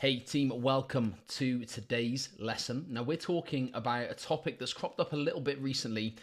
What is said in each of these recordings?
Hey team, welcome to today's lesson. Now we're talking about a topic that's cropped up a little bit recently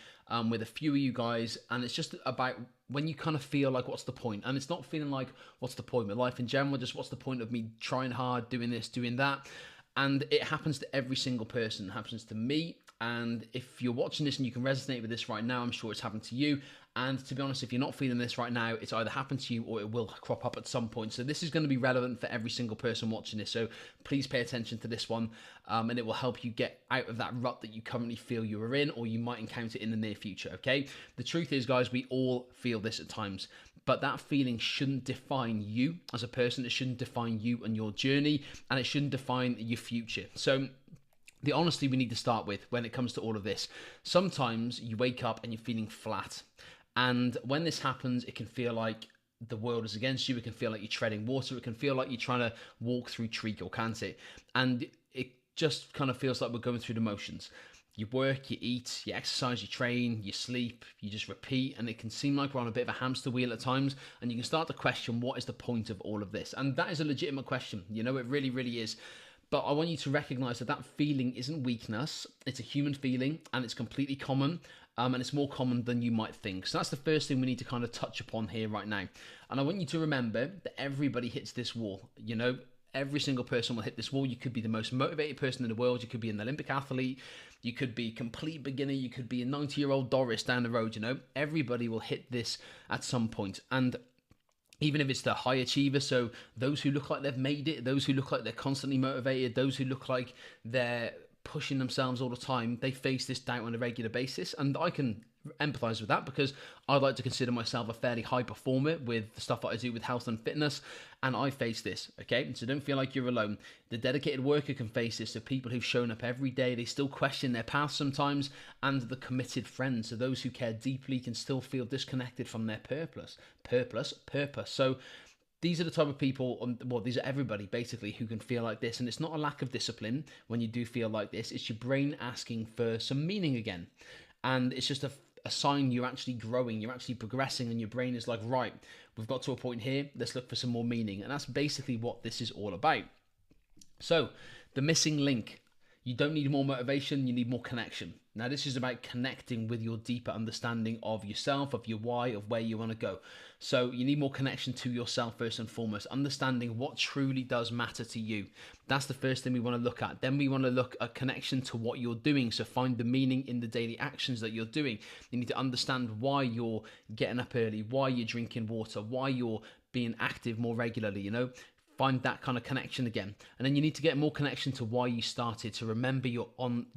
with a few of you guys, and it's just about when you kind of feel like what's the point? And it's not feeling like what's the point with life in general, just what's the point of me trying hard, doing this, doing that. And it happens to every single person. It happens to me. And if you're watching this and you can resonate with this right now, I'm sure it's happened to you. And to be honest, if you're not feeling this right now, it's either happened to you or it will crop up at some point. So this is going to be relevant for every single person watching this. So please pay attention to this one, and it will help you get out of that rut that you currently feel you are in or you might encounter in the near future, okay? The truth is, guys, we all feel this at times. But that feeling shouldn't define you as a person. It shouldn't define you and your journey, and it shouldn't define your future. So the honesty we need to start with when it comes to all of this. Sometimes you wake up and you're feeling flat. And when this happens, it can feel like the world is against you. It can feel like you're treading water. It can feel like you're trying to walk through treacle, can't it? And it just kind of feels like we're going through the motions. You work, you eat, you exercise, you train, you sleep, you just repeat, and it can seem like we're on a bit of a hamster wheel at times, and you can start to question, what is the point of all of this? And that is a legitimate question, you know, it really, really is. But I want you to recognize that that feeling isn't weakness, it's a human feeling, and it's completely common, and it's more common than you might think. So that's the first thing we need to kind of touch upon here right now. And I want you to remember that everybody hits this wall, you know, every single person will hit this wall. You could be the most motivated person in the world. You could be an Olympic athlete. You could be a complete beginner. You could be a 90-year-old Doris down the road, you know. Everybody will hit this at some point. And even if it's the high achiever, so those who look like they've made it, those who look like they're constantly motivated, those who look like they're pushing themselves all the time, they face this doubt on a regular basis. And I can empathize with that because I like to consider myself a fairly high performer with the stuff that I do with health and fitness, and I face this, okay? So don't feel like you're alone. The dedicated worker can face this. The people who've shown up every day, they still question their path sometimes, and the committed friends, so those who care deeply, can still feel disconnected from their purpose. So these are the type of people, well, these are everybody basically who can feel like this. And it's not a lack of discipline when you do feel like this. It's your brain asking for some meaning again. And it's just a sign you're actually growing, you're actually progressing, and your brain is like, right, we've got to a point here, let's look for some more meaning. And that's basically what this is all about. So the missing link. You don't need more motivation, you need more connection. Now, this is about connecting with your deeper understanding of yourself, of your why, of where you want to go. So you need more connection to yourself first and foremost, understanding what truly does matter to you. That's the first thing we want to look at. Then we want to look at connection to what you're doing. So find the meaning in the daily actions that you're doing. You need to understand why you're getting up early, why you're drinking water, why you're being active more regularly, you know. Find that kind of connection again. And then you need to get more connection to why you started, to remember your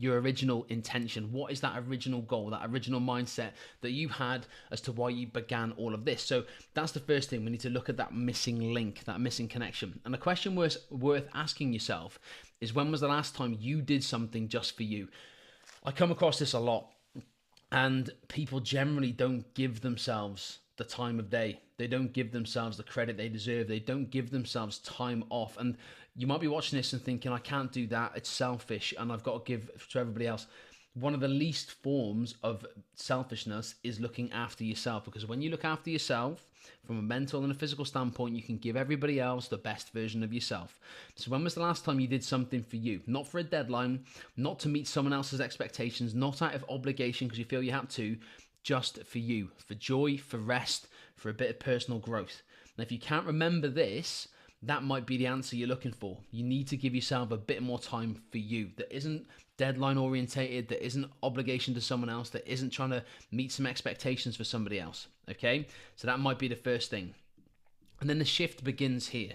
original intention. What is that original goal, that original mindset that you had as to why you began all of this? So that's the first thing. We need to look at that missing link, that missing connection. And the question worth asking yourself is, when was the last time you did something just for you? I come across this a lot, and people generally don't give themselves the time of day. They don't give themselves the credit they deserve. They don't give themselves time off. And you might be watching this and thinking, I can't do that, it's selfish, and I've got to give to everybody else. One of the least forms of selfishness is looking after yourself, because when you look after yourself from a mental and a physical standpoint, you can give everybody else the best version of yourself. So when was the last time you did something for you? Not for a deadline, not to meet someone else's expectations, not out of obligation because you feel you have to, just for you, for joy, for rest, for a bit of personal growth. Now, if you can't remember this, that might be the answer you're looking for. You need to give yourself a bit more time for you that isn't deadline orientated, that isn't obligation to someone else, that isn't trying to meet some expectations for somebody else, okay? So that might be the first thing. And then the shift begins here.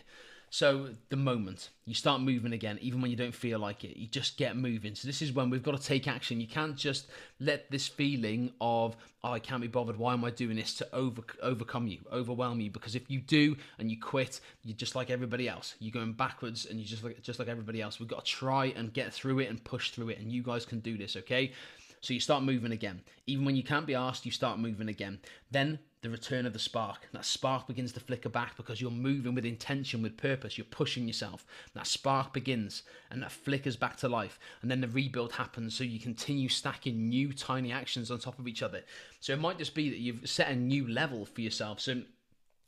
So the moment you start moving again, even when you don't feel like it, you just get moving. So this is when we've got to take action. You can't just let this feeling of, oh, I can't be bothered, why am I doing this, to overcome you, overwhelm you. Because if you do and you quit, you're just like everybody else. You're going backwards and you're just like everybody else. We've got to try and get through it and push through it. And you guys can do this, okay? So you start moving again. Even when you can't be asked, you start moving again. Then the return of the spark. That spark begins to flicker back because you're moving with intention, with purpose. You're pushing yourself. That spark begins and that flickers back to life. And then the rebuild happens. So you continue stacking new tiny actions on top of each other. So it might just be that you've set a new level for yourself. So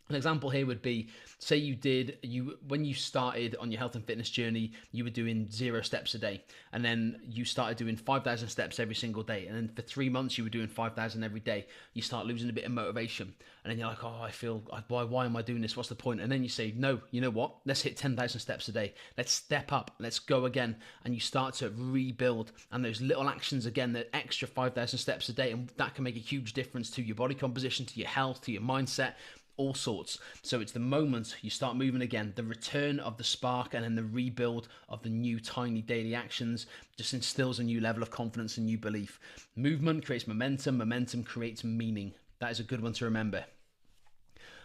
An example here would be, say when you started on your health and fitness journey, you were doing 0 steps a day, and then you started doing 5,000 steps every single day, and then for 3 months you were doing 5,000 every day. You start losing a bit of motivation, and then you're like, oh, I feel, why am I doing this? What's the point? And then you say, no, you know what? Let's hit 10,000 steps a day. Let's step up. Let's go again. And you start to rebuild, and those little actions again, the extra 5,000 steps a day, and that can make a huge difference to your body composition, to your health, to your mindset, all sorts. So it's the moment you start moving again, the return of the spark, and then the rebuild of the new tiny daily actions just instills a new level of confidence and new belief. Movement creates momentum. Momentum creates meaning. That is a good one to remember.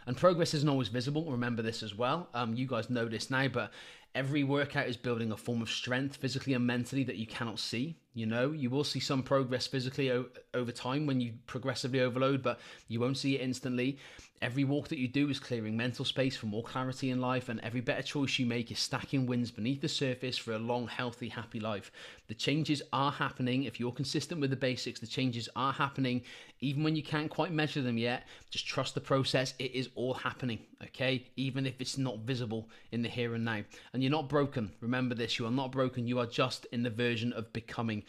And progress isn't always visible. Remember this as well. You guys know this now, but every workout is building a form of strength physically and mentally that you cannot see. You know, you will see some progress physically over time when you progressively overload, but you won't see it instantly. Every walk that you do is clearing mental space for more clarity in life, and every better choice you make is stacking wins beneath the surface for a long, healthy, happy life. The changes are happening. If you're consistent with the basics, the changes are happening. Even when you can't quite measure them yet, just trust the process. It is all happening, okay? Even if it's not visible in the here and now. And you're not broken. Remember this, you are not broken. You are just in the version of becoming.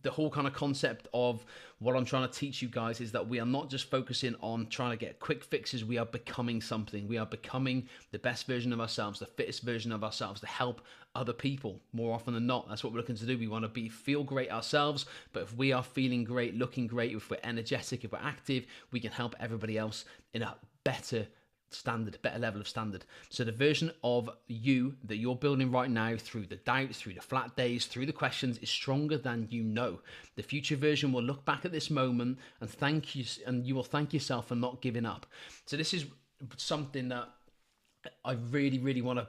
The whole kind of concept of what I'm trying to teach you guys is that we are not just focusing on trying to get quick fixes. We are becoming something. We are becoming the best version of ourselves, the fittest version of ourselves to help other people more often than not. That's what we're looking to do. We want to feel great ourselves, but if we are feeling great, looking great, if we're energetic, if we're active, we can help everybody else in a better standard, better level of standard. So the version of you that you're building right now, through the doubt, through the flat days, through the questions, is stronger than you know. The future version will look back at this moment and thank you, and you will thank yourself for not giving up. So this is something that I really, really want to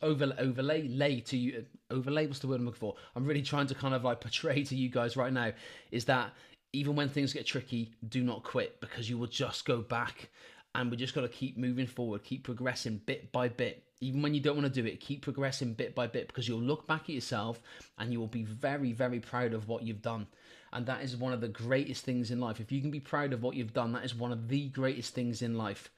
overlay to you. Overlay, what's the word I'm looking for? I'm really trying to kind of like portray to you guys right now is that even when things get tricky, do not quit, because you will just go back, and we just got to keep moving forward, keep progressing bit by bit. Even when you don't want to do it, keep progressing bit by bit, because you'll look back at yourself and you will be very, very proud of what you've done. And that is one of the greatest things in life. If you can be proud of what you've done, that is one of the greatest things in life.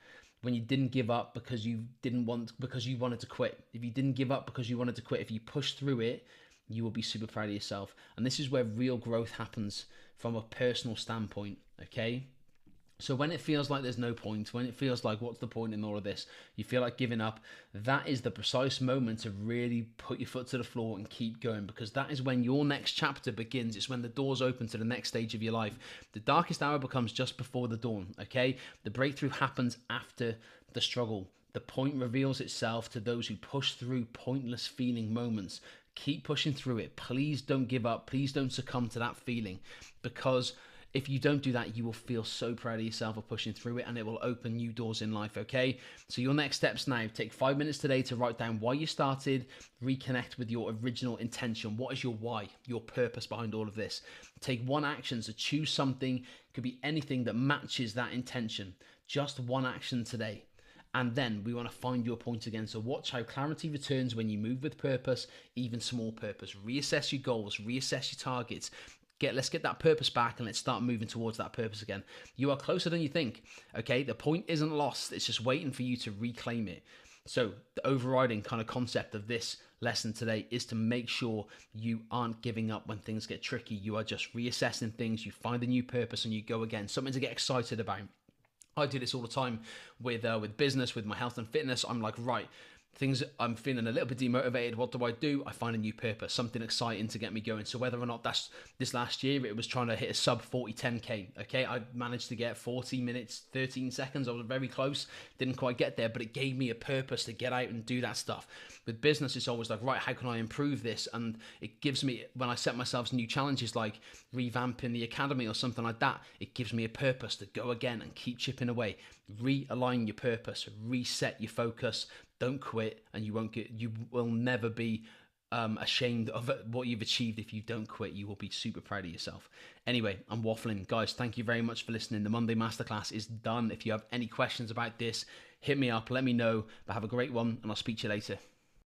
When you didn't give up because you wanted to quit. If you didn't give up because you wanted to quit, if you pushed through it, you will be super proud of yourself. And this is where real growth happens from a personal standpoint, okay? So when it feels like there's no point, when it feels like what's the point in all of this, you feel like giving up, that is the precise moment to really put your foot to the floor and keep going, because that is when your next chapter begins. It's when the doors open to the next stage of your life. The darkest hour becomes just before the dawn, okay? The breakthrough happens after the struggle. The point reveals itself to those who push through pointless feeling moments. Keep pushing through it. Please don't give up. Please don't succumb to that feeling, because if you don't do that, you will feel so proud of yourself for pushing through it, and it will open new doors in life, okay? So your next steps now, take 5 minutes today to write down why you started, reconnect with your original intention. What is your why, your purpose behind all of this? Take one action, so choose something, it could be anything that matches that intention. Just one action today. And then we want to find your point again. So watch how clarity returns when you move with purpose, even small purpose. Reassess your goals, reassess your targets. Let's get that purpose back, and let's start moving towards that purpose again. You are closer than you think, okay? The point isn't lost. It's just waiting for you to reclaim it. So the overriding kind of concept of this lesson today is to make sure you aren't giving up when things get tricky. You are just reassessing things. You find a new purpose and you go again. Something to get excited about. I do this all the time with business, with my health and fitness. I'm like, right, I'm feeling a little bit demotivated. What do? I find a new purpose, something exciting to get me going. So whether or not that's this last year, it was trying to hit a sub 40 10K. Okay, I managed to get 40 minutes, 13 seconds. I was very close, didn't quite get there, but it gave me a purpose to get out and do that stuff. With business, it's always like, right, how can I improve this? And it gives me, when I set myself new challenges like revamping the academy or something like that, it gives me a purpose to go again and keep chipping away. Realign your purpose, reset your focus. Don't quit, and you will never be ashamed of what you've achieved. If you don't quit, you will be super proud of yourself. Anyway, I'm waffling. Guys, thank you very much for listening. The Monday Masterclass is done. If you have any questions about this, hit me up, let me know. But have a great one, and I'll speak to you later.